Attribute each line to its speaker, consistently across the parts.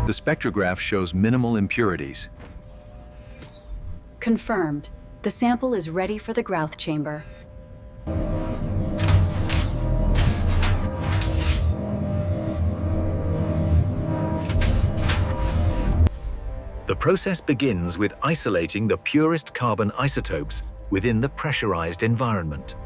Speaker 1: The spectrograph shows minimal impurities.
Speaker 2: Confirmed. The sample is ready for the Grouth chamber.
Speaker 3: The process begins with isolating the purest carbon isotopes within the pressurized environment.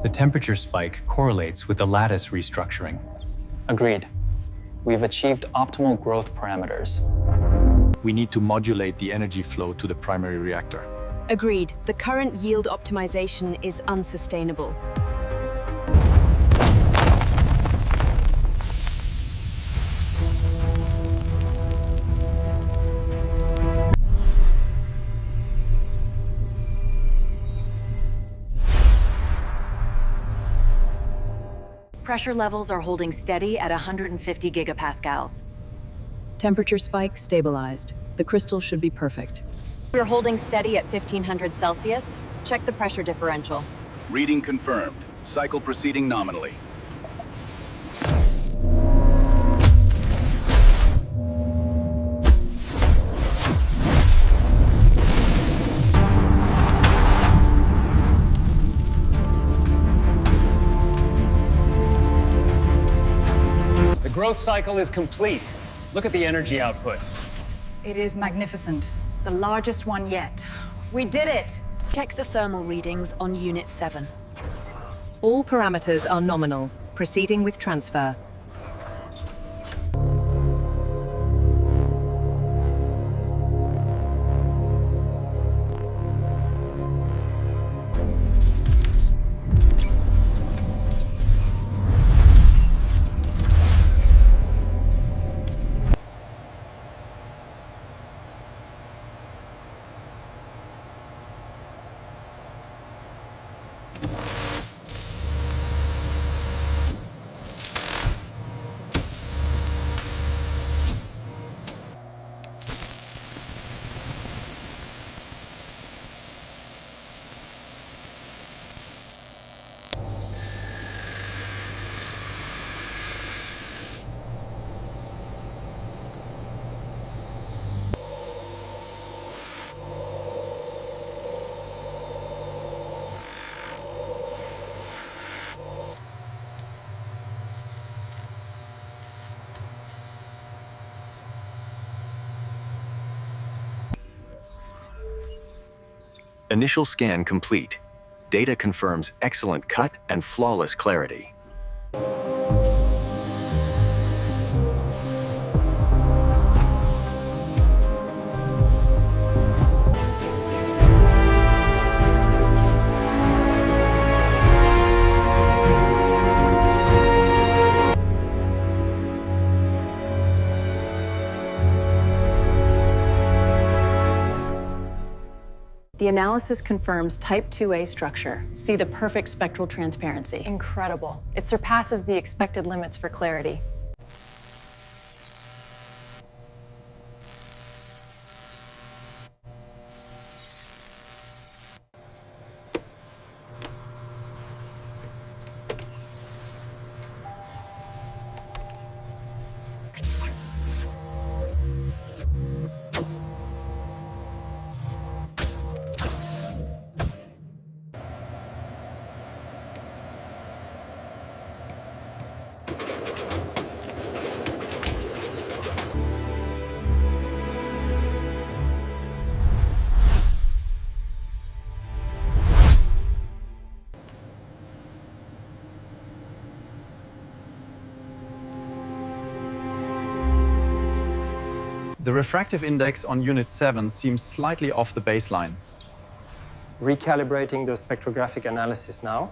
Speaker 4: The temperature spike correlates with the lattice restructuring.
Speaker 5: Agreed. We've achieved optimal growth parameters.
Speaker 6: We need to modulate the energy flow to the primary reactor.
Speaker 7: Agreed. The current yield optimization is unsustainable.
Speaker 2: Pressure levels are holding steady at 150 gigapascals.
Speaker 8: Temperature spike stabilized. The crystal should be perfect.
Speaker 2: We're holding steady at 1500 Celsius. Check the pressure differential.
Speaker 1: Reading confirmed. Cycle proceeding nominally.
Speaker 9: The growth cycle is complete. Look at the energy output.
Speaker 10: It is magnificent. The largest one yet. We did it!
Speaker 2: Check the thermal readings on Unit 7.
Speaker 7: All parameters are nominal. Proceeding with transfer.
Speaker 3: Initial scan complete. Data confirms excellent cut and flawless clarity.
Speaker 7: The analysis confirms type 2A structure. See the perfect spectral transparency.
Speaker 11: Incredible. It surpasses the expected limits for clarity.
Speaker 6: The refractive index on Unit 7 seems slightly off the baseline.
Speaker 5: Recalibrating the spectrographic analysis now.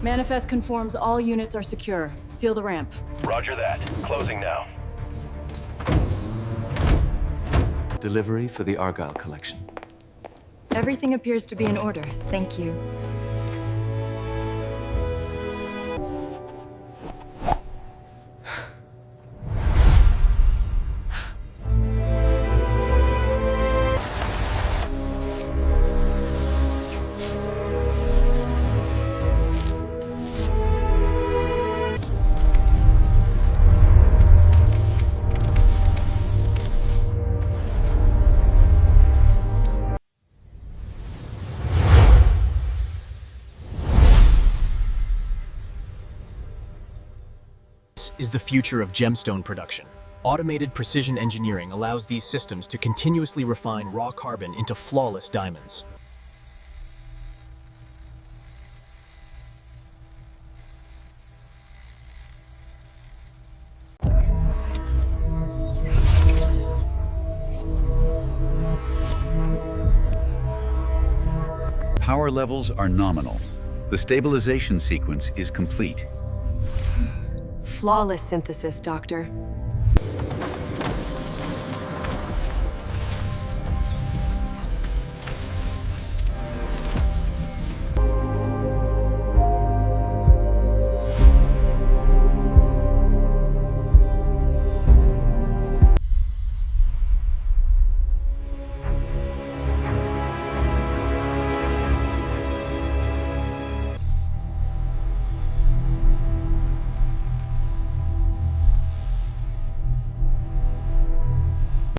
Speaker 7: Manifest conforms all units are secure. Seal the ramp.
Speaker 12: Roger that. Closing now.
Speaker 13: Delivery for the Argyle collection.
Speaker 11: Everything appears to be in order. Thank you.
Speaker 14: Is the future of gemstone production. Automated precision engineering allows these systems to continuously refine raw carbon into flawless diamonds.
Speaker 1: Power levels are nominal. The stabilization sequence is complete.
Speaker 11: Flawless synthesis, Doctor.